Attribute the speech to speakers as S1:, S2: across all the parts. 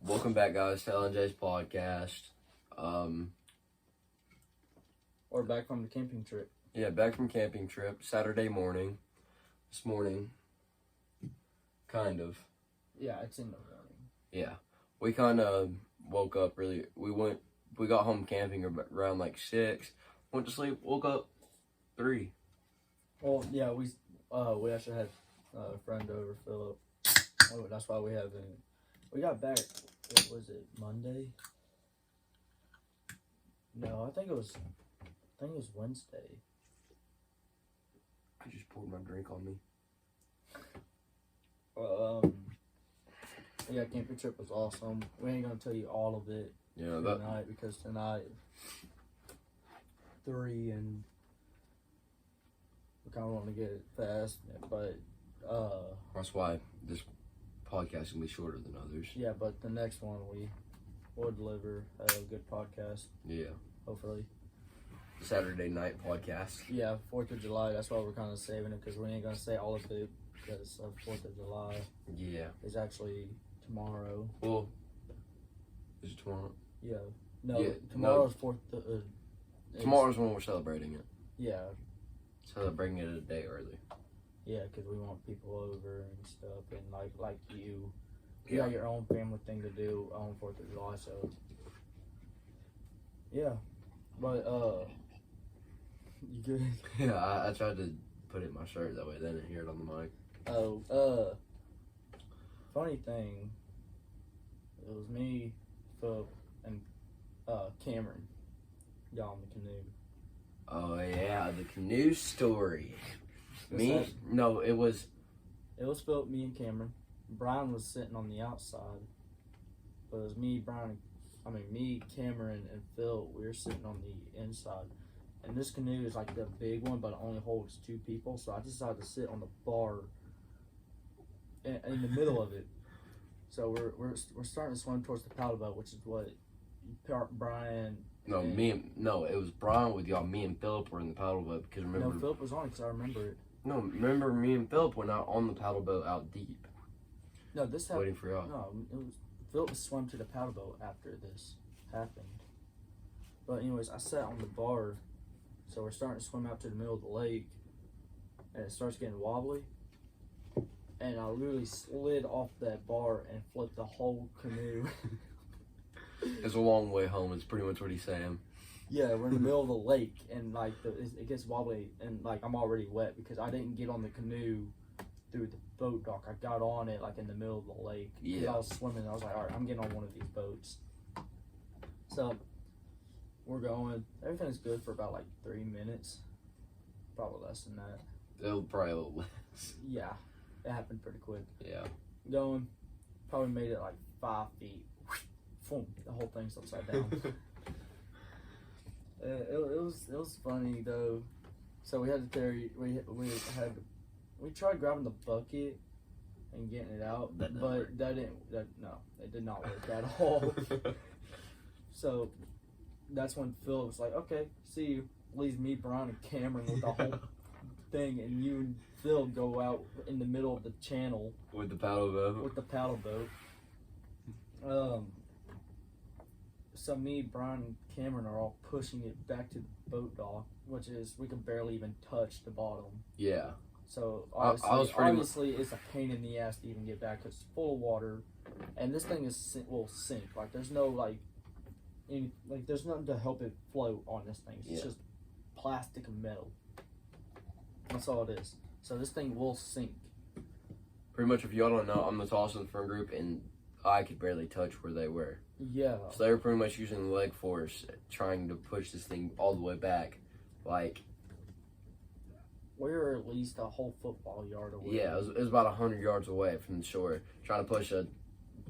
S1: Welcome back, guys, to LNJ's podcast.
S2: Or back from the camping trip.
S1: Yeah, back from camping trip, Saturday morning. This morning, kind of.
S2: Yeah, it's in the morning.
S1: Yeah, we kind of woke up really. We got home camping around like 6. Went to sleep. Woke up 3.
S2: Well, yeah, we actually had a friend over, Philip. Oh, that's why we haven't. We got back. What was it? Monday? No, I think it was Wednesday.
S1: I just poured my drink on me.
S2: Yeah, camping trip was awesome. We ain't gonna tell you all of it tonight because tonight 3 and we kind of want to get it fast, but
S1: That's why this podcast can be shorter than others.
S2: yeah, but the next one we'll deliver a good podcast,
S1: Yeah,
S2: hopefully.
S1: Saturday night podcast.
S2: Yeah, 4th of July. That's why we're kind of saving it because we ain't gonna say all of it because of 4th of July
S1: Yeah.
S2: is actually tomorrow.
S1: Well, is it tomorrow?
S2: Yeah, no,
S1: Yeah,
S2: tomorrow's 4th.
S1: Tomorrow's when we're celebrating it.
S2: Yeah,
S1: Celebrating it a day early.
S2: yeah, because we want people over and stuff, and like you
S1: Yeah.
S2: got your own family thing to do on 4th of July, so yeah. But you good?
S1: Yeah, I tried to put it in my shirt that way they didn't hear it on the mic.
S2: Oh, funny thing, it was me, Phil, and Cameron got on the canoe.
S1: Oh yeah, the canoe story.
S2: It
S1: was
S2: was Phil, me, and Cameron. Brian was sitting on the outside, but it was me, Cameron, and Phil. We were sitting on the inside, and this canoe is like the big one, but it only holds 2 people. So I decided to sit on the bar in the middle of it. So we're starting to swim towards the paddle boat, which is what Brian.
S1: it was Brian with y'all. Me and Philip were in the paddle boat because remember.
S2: No, Philip was on it because I remember it.
S1: No, remember me and Philip went out on the paddle boat out deep.
S2: No, this happened.
S1: Waiting for y'all.
S2: No, it was Philip swam to the paddle boat after this happened. But anyways, I sat on the bar, so we're starting to swim out to the middle of the lake, and it starts getting wobbly, and I literally slid off that bar and flipped the whole canoe.
S1: It's a long way home. It's pretty much what he's saying.
S2: Yeah, we're in the middle of the lake, and like it gets wobbly, and like I'm already wet because I didn't get on the canoe through the boat dock. I got on it like in the middle of the lake.
S1: Yeah.
S2: I was swimming. I was like, all right, I'm getting on one of these boats. So we're going. Everything's good for about like 3 minutes. Probably less than that.
S1: It'll probably a little less.
S2: Yeah, it happened pretty quick.
S1: Yeah.
S2: Going, probably made it like 5 feet. Boom, the whole thing's upside down. It was funny though. So we had to carry. We tried grabbing the bucket and getting it out, but it did not work at all. So that's when Phil was like, "Okay, see you." Leaves me, Brian, and Cameron with the whole thing, and you and Phil go out in the middle of the channel
S1: with the paddle boat.
S2: So me, Brian, and Cameron are all pushing it back to the boat dock, which is we can barely even touch the bottom.
S1: Yeah.
S2: So
S1: obviously,
S2: obviously it's a pain in the ass to even get back because it's full of water, and this thing will sink. Like there's no there's nothing to help it float on this thing. It's just plastic and metal. That's all it is. So this thing will sink.
S1: Pretty much, if y'all don't know, I'm the tallest in the friend group, and I could barely touch where they were.
S2: Yeah.
S1: So they were pretty much using leg force, trying to push this thing all the way back. Like,
S2: we were at least a whole football yard away.
S1: Yeah, it was about 100 yards away from the shore, trying to push a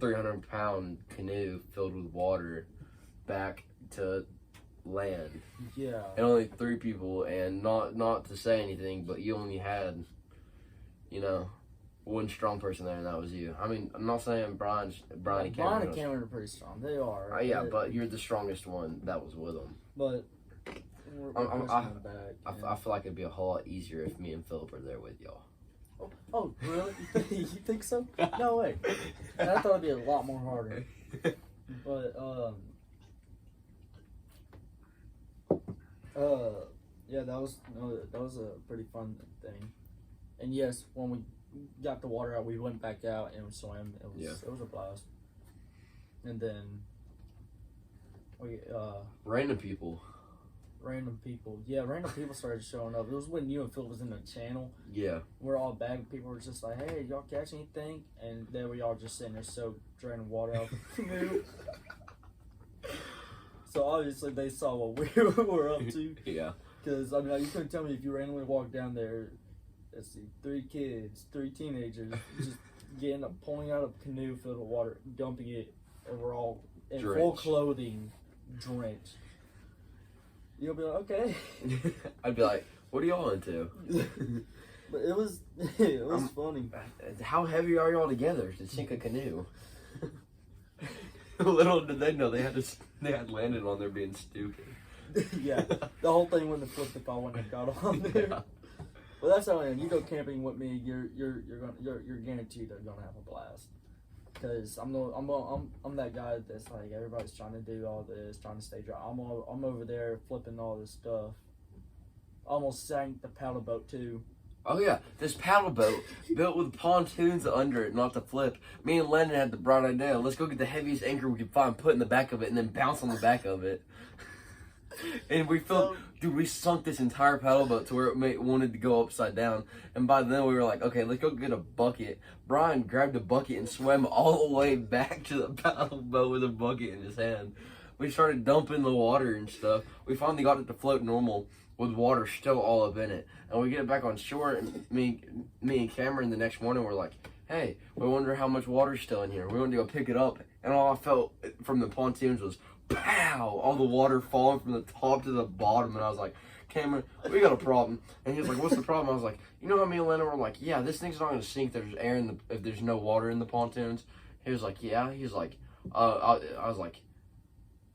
S1: 300-pound canoe filled with water back to land.
S2: Yeah.
S1: And only 3 people, and not to say anything, but you only had, one strong person there, and that was you. I mean, I'm not saying Brian and
S2: Cameron are pretty strong. They are.
S1: Yeah, but you're the strongest one that was with them.
S2: But
S1: I feel like it'd be a whole lot easier if me and Philip were there with y'all.
S2: Oh, really? You think so? No way. I thought it'd be a lot more harder. But yeah, that was a pretty fun thing. And yes, when we got the water out, we went back out and swam. It was a blast. And then we
S1: Random people.
S2: random people. Yeah, random people started showing up. It was when you and Phil was in the channel.
S1: Yeah.
S2: We're all back. People were just like, "Hey, y'all catch anything?" And there we all just sitting there, soaked, draining water out the canoe. So obviously they saw what we were up to.
S1: Yeah.
S2: Because I mean, you couldn't tell me if you randomly walked down there. Let's see, 3 kids, 3 teenagers, just getting up, pulling out a canoe filled with water, dumping it, and we're all in full
S1: Drenched.
S2: clothing, drenched. You'll be like, okay.
S1: I'd be like, what are y'all into?
S2: But it was funny.
S1: How heavy are y'all together to sink a canoe? Little did they know they had landed on there being stupid.
S2: Yeah, the whole thing wouldn't have flipped if I wouldn't have got on there.
S1: Yeah.
S2: Well, that's how I am. You go camping with me, you're guaranteed they're gonna have a blast. Cause I'm that guy that's like everybody's trying to do all this, trying to stay dry. I'm over there flipping all this stuff. Almost sank the paddle boat too.
S1: Oh yeah, this paddle boat built with pontoons under it, not to flip. Me and Lennon had the bright idea. Let's go get the heaviest anchor we can find, put in the back of it, and then bounce on the back of it. And we we sunk this entire paddle boat to where it wanted to go upside down. And by then we were like, okay, let's go get a bucket. Brian grabbed a bucket and swam all the way back to the paddle boat with a bucket in his hand. We started dumping the water and stuff. We finally got it to float normal with water still all up in it. And we get back on shore, and me and Cameron the next morning were like, hey, we wonder how much water's still in here. We went to go pick it up, and all I felt from the pontoons was pow, all the water falling from the top to the bottom. And I was like, Cameron, we got a problem. And he was like, what's the problem? I was like, you know how me and Lennon were like, yeah, this thing's not gonna sink. There's air if there's no water in the pontoons. He was like, yeah. He's like, I was like,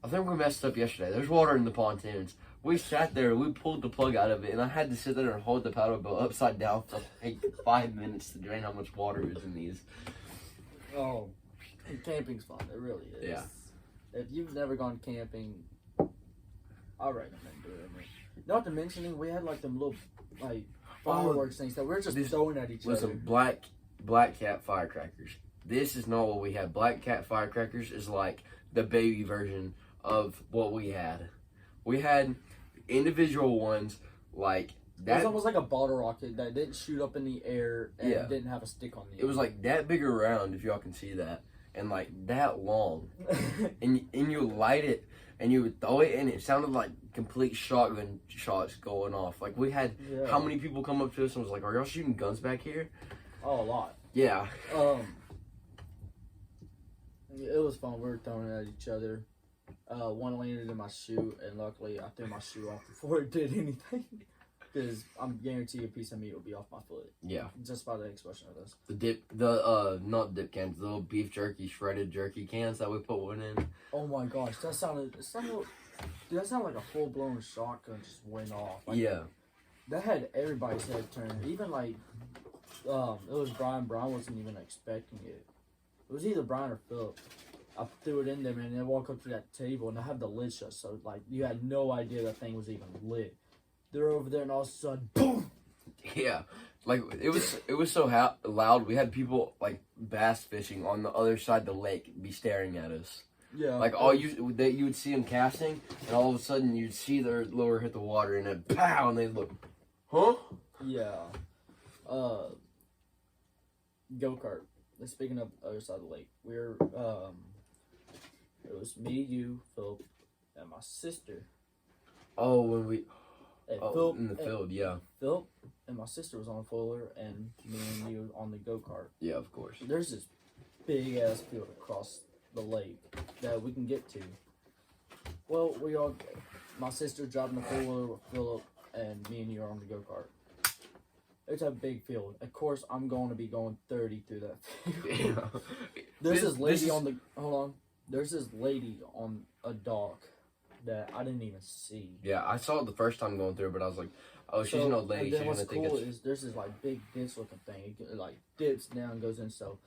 S1: I think we messed up yesterday. There's water in the pontoons. We sat there, we pulled the plug out of it, and I had to sit there and hold the paddle boat upside down for like 5 minutes to drain how much water is in these.
S2: Oh, camping's fun. It really is.
S1: Yeah.
S2: If you've never gone camping, I recommend doing it. Not to mention, we had like them little like fireworks things that we're just throwing at each other.
S1: Listen, Black Cat firecrackers. This is not what we had. Black Cat firecrackers is like the baby version of what we had. We had individual ones like that.
S2: It was almost like a bottle rocket that didn't shoot up in the air and didn't have a stick on the end.
S1: It was like that big around, if y'all can see that, and like that long. and you light it and you would throw it, and it sounded like complete shotgun shots going off. Like we had how many people come up to us and was like, "Are y'all shooting guns back here?"
S2: Oh, a lot.
S1: Yeah.
S2: It was fun. We were throwing it at each other. One landed in my shoe, and luckily I threw my shoe off before it did anything. Because I'm guaranteed a piece of meat will be off my foot.
S1: Yeah.
S2: Just by the expression of this.
S1: Not dip cans, the little beef jerky, shredded jerky cans that we put one in.
S2: Oh my gosh, that sounded like a full blown shotgun just went off. Like,
S1: yeah.
S2: That had everybody's head turned. Even like, it was Brian. Brian wasn't even expecting it. It was either Brian or Philip. I threw it in there, man, and I walked up to that table, and I had the lid shut, so, like, you had no idea that thing was even lit. They're over there, and all of a sudden, boom!
S1: Yeah. Like, it was so loud, we had people, like, bass fishing on the other side of the lake be staring at us.
S2: Yeah.
S1: Like, you would see them casting, and all of a sudden, you'd see their lure hit the water, and then, pow, and they'd look, huh?
S2: Yeah. Go-kart. Speaking of other side of the lake, it was me, you, Philip, and my sister.
S1: Oh, when we...
S2: And
S1: Philip, in the field, yeah.
S2: Philip and my sister was on a foiler, and me and you on the go-kart.
S1: Yeah, of course.
S2: There's this big-ass field across the lake that we can get to. Well, my sister's driving the foiler with Philip, and me and you are on the go-kart. It's a big field. Of course, I'm going to be going 30 through that field. There's this lady There's this lady on a dock that I didn't even see.
S1: Yeah, I saw it the first time going through, but I was like, oh, she's an old lady.
S2: And then what's cool is there's this like big ditch looking thing. It like dips down, goes in. So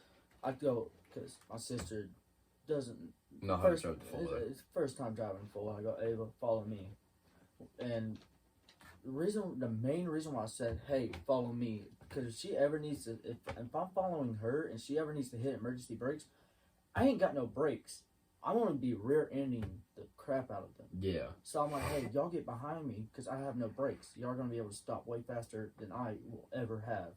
S2: I go, because my sister doesn't
S1: No, how to drive the full load.
S2: it's first time driving full. I go, Ava, follow me. And the main reason why I said, hey, follow me, because if she ever needs to, if I'm following her and she ever needs to hit emergency brakes, I ain't got no brakes. I'm gonna be rear-ending the crap out of them.
S1: Yeah.
S2: So I'm like, hey, y'all get behind me because I have no brakes. Y'all are gonna be able to stop way faster than I will ever have.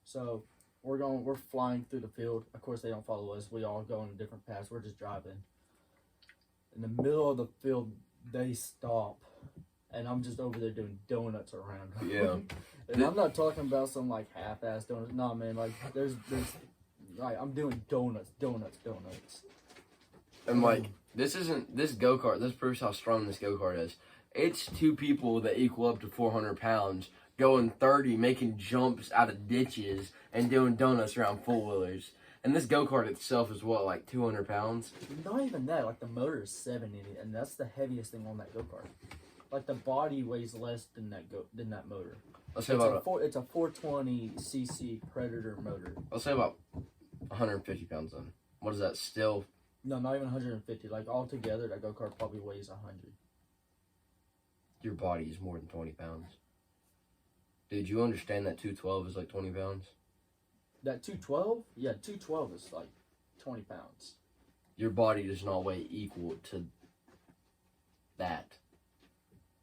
S2: So we're flying through the field. Of course, they don't follow us. We all go in different paths. We're just driving. In the middle of the field, they stop, and I'm just over there doing donuts around them.
S1: Yeah.
S2: And I'm not talking about some like half-ass donuts. Nah, man, like there's like I'm doing donuts.
S1: And like this go-kart. This proves how strong this go-kart is. It's two people that equal up to 400 pounds going 30, making jumps out of ditches and doing donuts around four-wheelers. And this go-kart itself is what, like 200 pounds?
S2: Not even that. Like the motor is 70, and that's the heaviest thing on that go-kart. Like the body weighs less than that motor.
S1: Let's say
S2: It's a 420cc Predator motor.
S1: Let's say about 150 pounds then. What is that still?
S2: No, not even 150. Like altogether, that go-kart probably weighs 100.
S1: Your body is more than 20 pounds. Did you understand that 212 is like 20 pounds?
S2: That 212? Yeah, 212 is like 20 pounds.
S1: Your body does not weigh equal to that.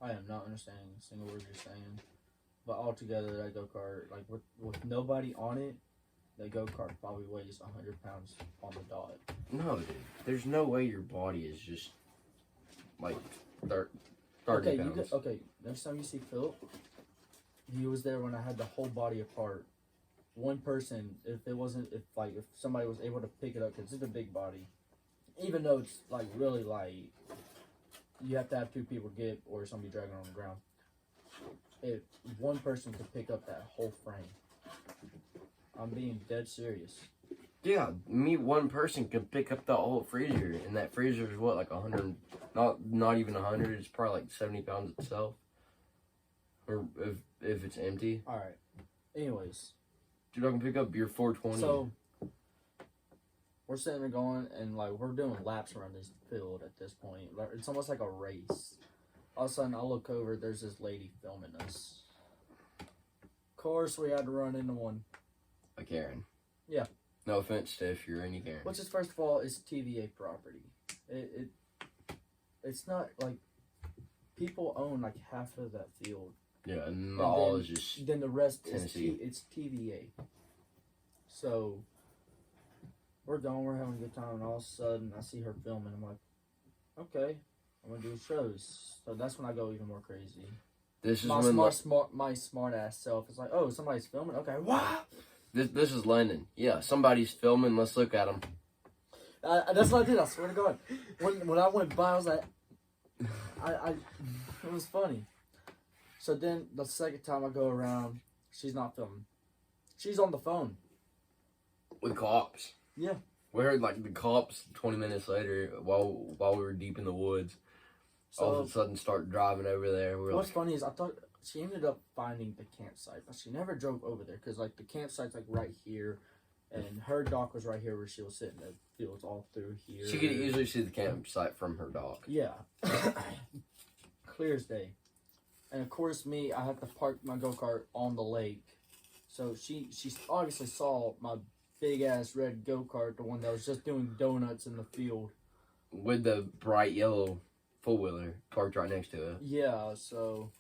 S2: I am not understanding a single word you're saying. But altogether, that go-kart, like with nobody on it, that go-kart probably weighs 100 pounds on the dot.
S1: No, dude. There's no way your body is just like 30 pounds.
S2: Okay, next time you see Philip, he was there when I had the whole body apart. One person, if somebody was able to pick it up, because it's a big body, even though it's like really light, you have to have two people get or somebody dragging on the ground. If one person could pick up that whole frame, I'm being dead serious.
S1: Yeah, one person could pick up the whole freezer, and that freezer is what, like 100? Not even 100. It's probably like 70 pounds itself, or if it's empty.
S2: All right. Anyways,
S1: Dude, I can pick up your 420.
S2: so we're sitting there going, and like we're doing laps around this field at this point. Like, it's almost like a race. All of a sudden, I look over. There's this lady filming us. Of course, we had to run into one.
S1: A Karen.
S2: Yeah.
S1: No offense to if you're any Karen.
S2: Which is, first of all, it's TVA property. It's not like people own like half of that field.
S1: Yeah, and all is just
S2: then the rest
S1: Tennessee.
S2: it's TVA. So we're having a good time, and all of a sudden I see her filming. I'm like, okay, I'm gonna do shows. So that's when I go even more crazy.
S1: This is
S2: my smart ass self is like, oh, somebody's filming. Okay, what?
S1: This is Lennon. Yeah, somebody's filming. Let's look at him.
S2: That's what I did. I swear to God. When I went by, I was like, it was funny. So then the second time I go around, she's not filming. She's on the phone.
S1: With cops.
S2: Yeah.
S1: We heard like the cops 20 minutes later while we were deep in the woods.
S2: So,
S1: all of a sudden start driving over there.
S2: What's funny is I thought she ended up finding the campsite, but she never drove over there because like the campsite's like right here, and her dock was right here where she was sitting. The fields all through here.
S1: She could easily see the campsite from her dock.
S2: Yeah. Clear as day. And of course, I have to park my go-kart on the lake. So she obviously saw my big-ass red go-kart, the one that was just doing donuts in the field.
S1: With the bright yellow four-wheeler parked right next to it.
S2: Yeah, so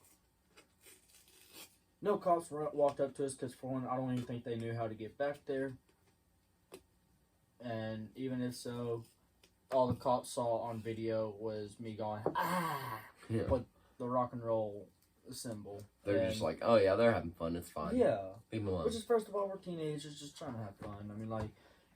S2: no cops walked up to us because, for one, I don't even think they knew how to get back there. And even if so, all the cops saw on video was me going, ah!
S1: Yeah.
S2: But the rock and roll symbol.
S1: They're just like, oh yeah, they're having fun. It's fine.
S2: Yeah.
S1: Leave them alone.
S2: Which is, first of all, we're teenagers just trying to have fun. I mean, like,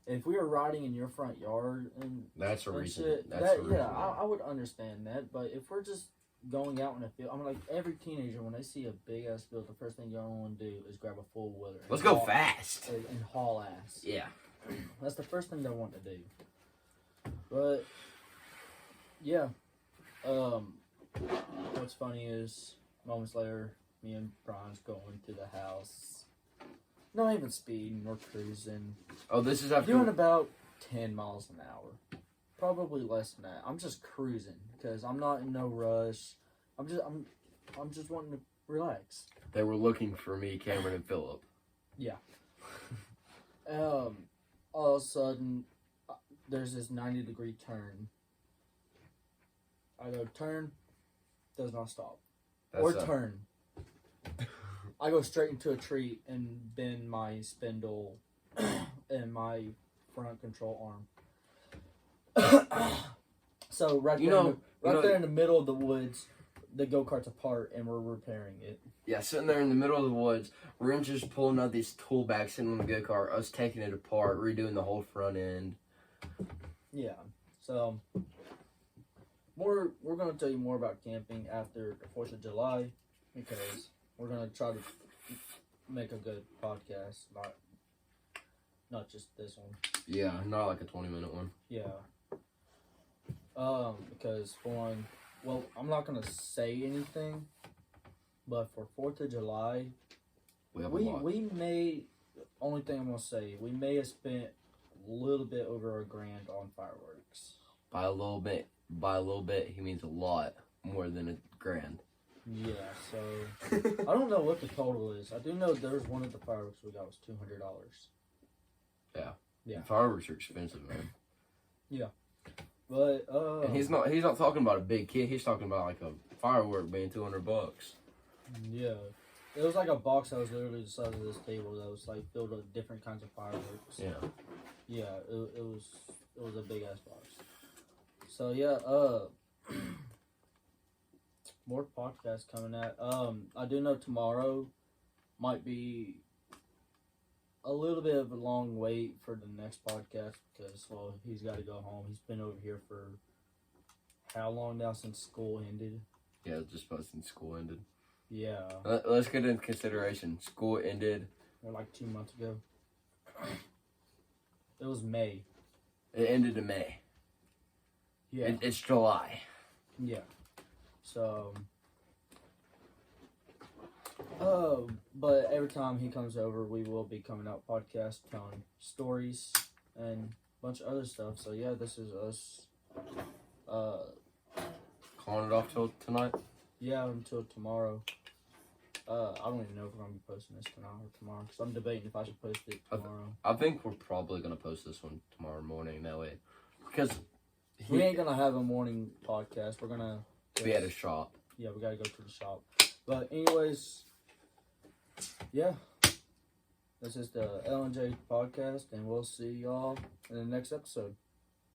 S2: if we were riding in your front yard and
S1: that's a
S2: and
S1: reason.
S2: shit,
S1: That's a reason.
S2: yeah, I would understand that. But if we're just going out in a field, I mean, like, every teenager, when they see a big ass field, the first thing you want to do is grab a full wheeler.
S1: Let's go fast.
S2: And haul ass.
S1: Yeah.
S2: That's the first thing they want to do. But yeah, what's funny is moments later, me and Brian's going to the house. Not even speeding or cruising.
S1: Oh, this is after
S2: Doing about 10 miles an hour. Probably less than that. I'm just cruising because I'm not in no rush. I'm just wanting to relax.
S1: They were looking for me, Cameron and Philip.
S2: All of a sudden, there's this 90-degree turn. I go turn, does not stop. Turn. I go straight into a tree and bend my spindle and my front control arm. So there in the middle of the woods, the go-kart's apart and we're repairing it.
S1: Yeah, sitting there in the middle of the woods, we're just pulling out these tool bags sitting on the go-kart, us taking it apart, redoing the whole front end.
S2: Yeah, so we're going to tell you more about camping after the 4th of July because we're going to try to make a good podcast, not just this one.
S1: Yeah, not like a 20-minute one.
S2: Yeah. Because for one, well, I'm not going to say anything, but for 4th of July, we may, only thing I'm going to say, we may have spent a little bit over $1,000 on fireworks.
S1: By a little bit, he means a lot more than $1,000.
S2: Yeah, so I don't know what the total is. I do know there's one of the fireworks we got was $200. Yeah.
S1: Fireworks are expensive, man.
S2: Yeah. But
S1: and he's not talking about a big kit. He's talking about like a firework being $200.
S2: Yeah. It was like a box that was literally the size of this table that was like filled with different kinds of fireworks.
S1: Yeah.
S2: Yeah, it was a big ass box. So yeah, more podcasts coming at. I do know tomorrow might be a little bit of a long wait for the next podcast because, well, he's got to go home. He's been over here for how long now since school ended?
S1: Yeah, just about since school ended.
S2: Yeah.
S1: Let's get into consideration. School ended.
S2: Or like 2 months ago. It was May.
S1: It ended in May.
S2: Yeah.
S1: It's July.
S2: Yeah. So, but every time he comes over, we will be coming out podcast, telling stories and a bunch of other stuff. So yeah, this is us.
S1: Calling it off till tonight.
S2: Yeah, until tomorrow. I don't even know if we're gonna be posting this tonight or tomorrow because I'm debating if I should post it tomorrow.
S1: I think we're probably gonna post this one tomorrow morning. That way, because
S2: we ain't gonna have a morning podcast. We're gonna
S1: be at a shop.
S2: Yeah, we gotta go to the shop. But anyways, yeah, this is the L&J podcast, and we'll see y'all in the next episode.